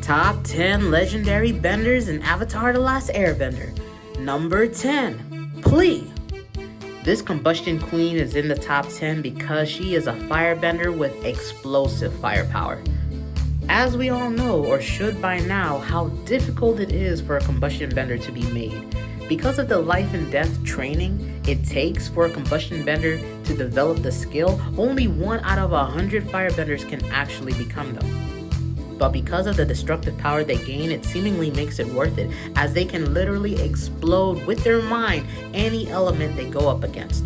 Top 10 legendary benders in Avatar The Last Airbender. Number 10, Plea. This combustion queen is in the top 10 because she is a firebender with explosive firepower. As we all know, or should by now, how difficult it is for a combustion bender to be made. Because of the life and death training it takes for a combustion bender to develop the skill, only 1 out of 100 firebenders can actually become them. But because of the destructive power they gain, it seemingly makes it worth it, as they can literally explode with their mind any element they go up against.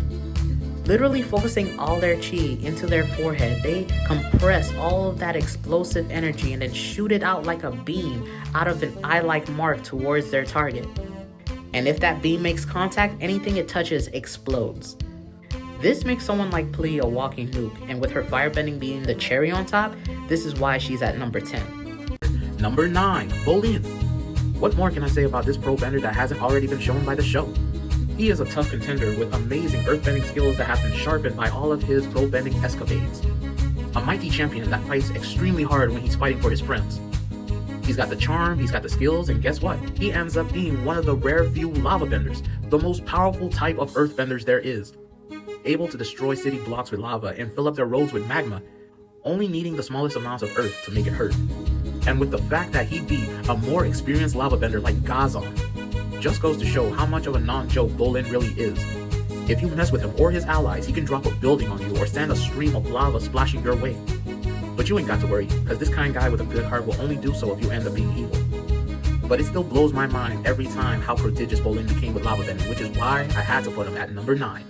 Literally focusing all their chi into their forehead, they compress all of that explosive energy and then shoot it out like a beam out of an eye-like mark towards their target. And if that beam makes contact, anything it touches explodes. This makes someone like Plea a walking nuke, and with her firebending being the cherry on top, this is why she's at number 10. Number 9, Bolan. What more can I say about this pro bender that hasn't already been shown by the show? He is a tough contender with amazing earthbending skills that have been sharpened by all of his pro bending escapades. A mighty champion that fights extremely hard when he's fighting for his friends. He's got the charm, he's got the skills, and guess what? He ends up being one of the rare few lava benders, the most powerful type of earthbenders there is. Able to destroy city blocks with lava and fill up their roads with magma, only needing the smallest amounts of earth to make it hurt. And with the fact that he beat a more experienced lava bender like Gazon, just goes to show how much of a non-joke Bolan really is. If you mess with him or his allies, he can drop a building on you or send a stream of lava splashing your way. But you ain't got to worry, because this kind guy with a good heart will only do so if you end up being evil. But it still blows my mind every time how prodigious Bolan became with lava bending, which is why I had to put him at number 9.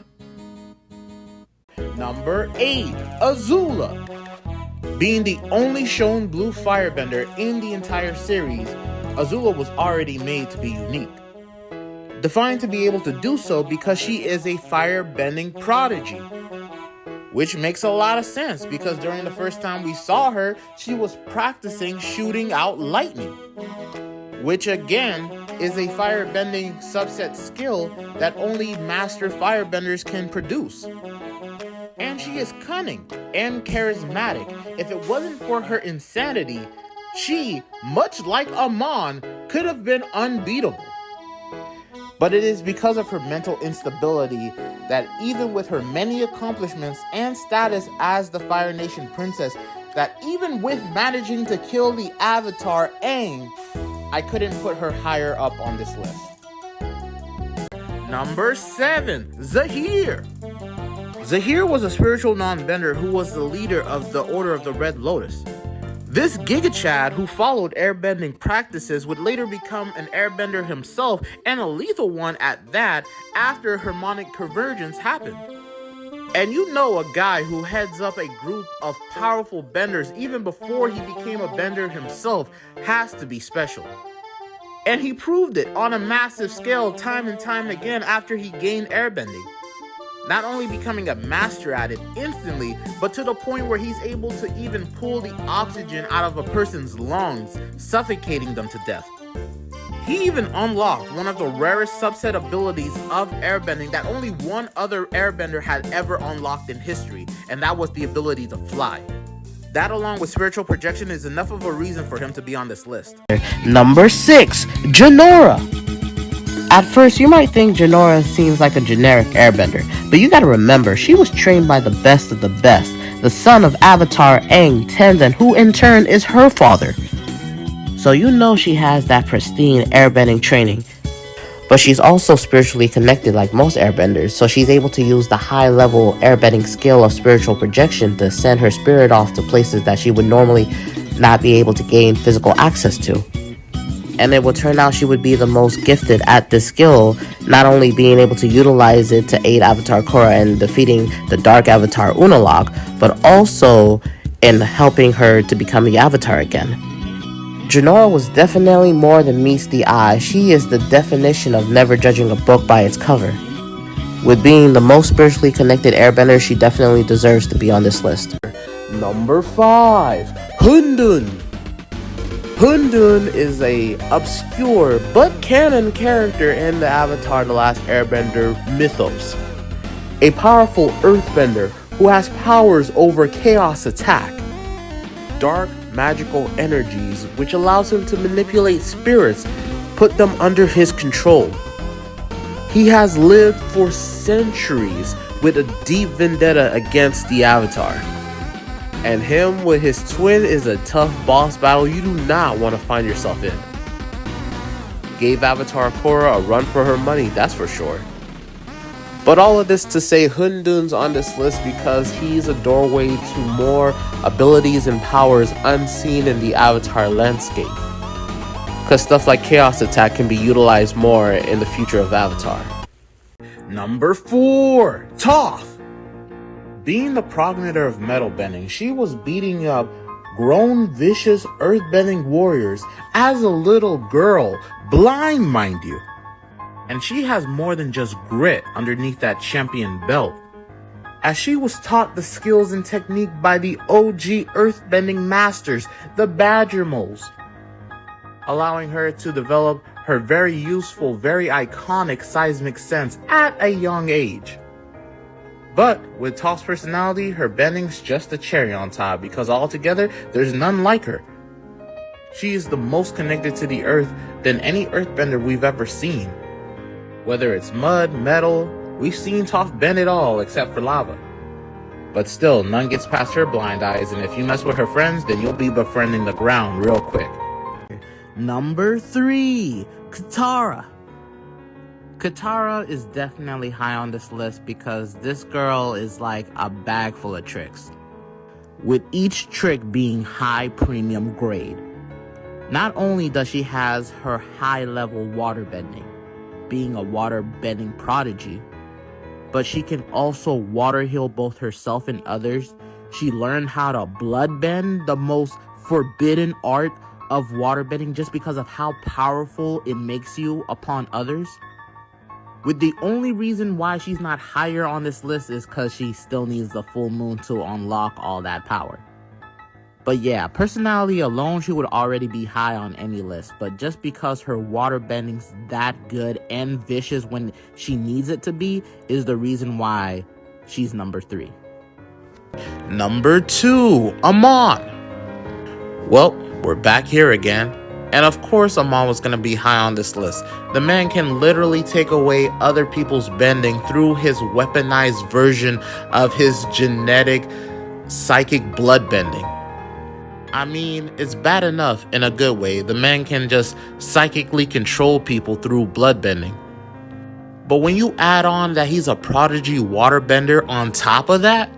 Number 8, Azula. Being the only shown blue firebender in the entire series, Azula was already made to be unique. Defined to be able to do so because she is a firebending prodigy. Which makes a lot of sense because during the first time we saw her, she was practicing shooting out lightning. Which again is a firebending subset skill that only master firebenders can produce. And she is cunning and charismatic. If it wasn't for her insanity, she, much like Aman, could have been unbeatable. But it is because of her mental instability that even with her many accomplishments and status as the Fire Nation princess, that even with managing to kill the Avatar Aang, I couldn't put her higher up on this list. Number 7, Zahir. Zahir was a spiritual non-bender who was the leader of the Order of the Red Lotus. This Giga Chad who followed airbending practices would later become an airbender himself, and a lethal one at that, after harmonic convergence happened. And you know, a guy who heads up a group of powerful benders even before he became a bender himself has to be special. And he proved it on a massive scale time and time again after he gained airbending. Not only becoming a master at it instantly, but to the point where he's able to even pull the oxygen out of a person's lungs, suffocating them to death. He even unlocked one of the rarest subset abilities of airbending that only one other airbender had ever unlocked in history, and that was the ability to fly. That, along with spiritual projection, is enough of a reason for him to be on this list. Number 6, Janora. At first, you might think Janora seems like a generic airbender, but you gotta remember, she was trained by the best of the best, the son of Avatar Aang Tenzin, who in turn is her father. So you know she has that pristine airbending training. But she's also spiritually connected like most airbenders, so she's able to use the high-level airbending skill of spiritual projection to send her spirit off to places that she would normally not be able to gain physical access to. And it would turn out she would be the most gifted at this skill, not only being able to utilize it to aid Avatar Qara in defeating the Dark Avatar Unol, but also in helping her to become the Avatar again. Janora was definitely more than meets the eye. She is the definition of never judging a book by its cover. With being the most spiritually connected airbender, she definitely deserves to be on this list. Number 5, Hundun. Hundun is a obscure but canon character in the Avatar The Last Airbender mythos. A powerful earthbender who has powers over chaos attack, dark magical energies, which allows him to manipulate spirits, put them under his control. He has lived for centuries with a deep vendetta against the Avatar. And him with his twin is a tough boss battle you do not want to find yourself in. Gave Avatar Qara a run for her money, that's for sure. But all of this to say Hundun's on this list because he's a doorway to more abilities and powers unseen in the Avatar landscape. Because stuff like Chaos Attack can be utilized more in the future of Avatar. Number 4, Toof. Being the progenitor of metal bending, she was beating up grown, vicious earthbending warriors as a little girl, blind mind you. And she has more than just grit underneath that champion belt, as she was taught the skills and technique by the OG earthbending masters, the Badger Moles, allowing her to develop her very useful, very iconic seismic sense at a young age. But with Toof's personality, her bending's just a cherry on top because altogether, there's none like her. She is the most connected to the earth than any earthbender we've ever seen. Whether it's mud, metal, we've seen Toof bend it all except for lava. But still, none gets past her blind eyes, and if you mess with her friends, then you'll be befriending the ground real quick. Number 3, Qara. Qara is definitely high on this list because this girl is like a bag full of tricks, with each trick being high premium grade. Not only does she has her high level water bending, being a water bending prodigy, but she can also water heal both herself and others. She learned how to blood bend, the most forbidden art of water bending, just because of how powerful it makes you upon others. With the only reason why she's not higher on this list is because she still needs the full moon to unlock all that power. But yeah, personality alone, she would already be high on any list, but just because her water bending's that good and vicious when she needs it to be is the reason why she's number 3. Number 2, Aman. Well, we're back here again. And of course Aman was going to be high on this list. The man can literally take away other people's bending through his weaponized version of his genetic psychic blood bending. I mean, it's bad enough in a good way. The man can just psychically control people through blood bending. But when you add on that he's a prodigy waterbender on top of that,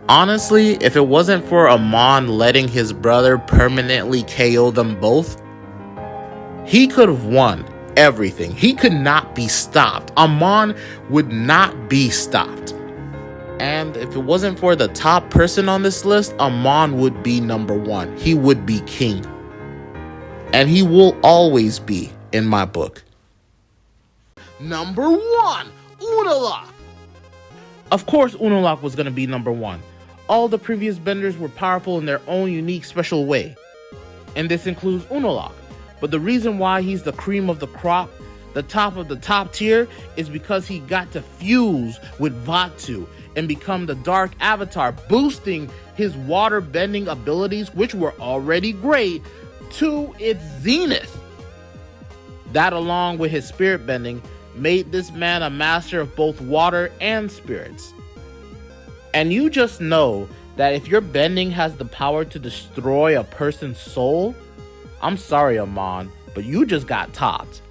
honestly, if it wasn't for Aman letting his brother permanently KO them both, he could have won everything. He could not be stopped. Aman would not be stopped. And if it wasn't for the top person on this list, Aman would be number 1. He would be king. And he will always be in my book. Number 1, Unol. Of course, Unol was going to be number 1. All the previous benders were powerful in their own unique special way. And this includes Unol. But the reason why he's the cream of the crop, the top of the top tier, is because he got to fuse with Vaatu and become the Dark Avatar, boosting his water bending abilities, which were already great, to its zenith. That, along with his spirit bending, made this man a master of both water and spirits. And you just know that if your bending has the power to destroy a person's soul, I'm sorry, Aman, but you just got topped.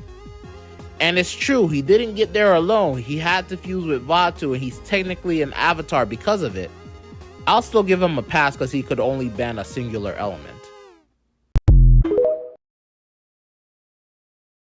And it's true, he didn't get there alone. He had to fuse with Vaatu, and he's technically an avatar because of it. I'll still give him a pass because he could only bend a singular element.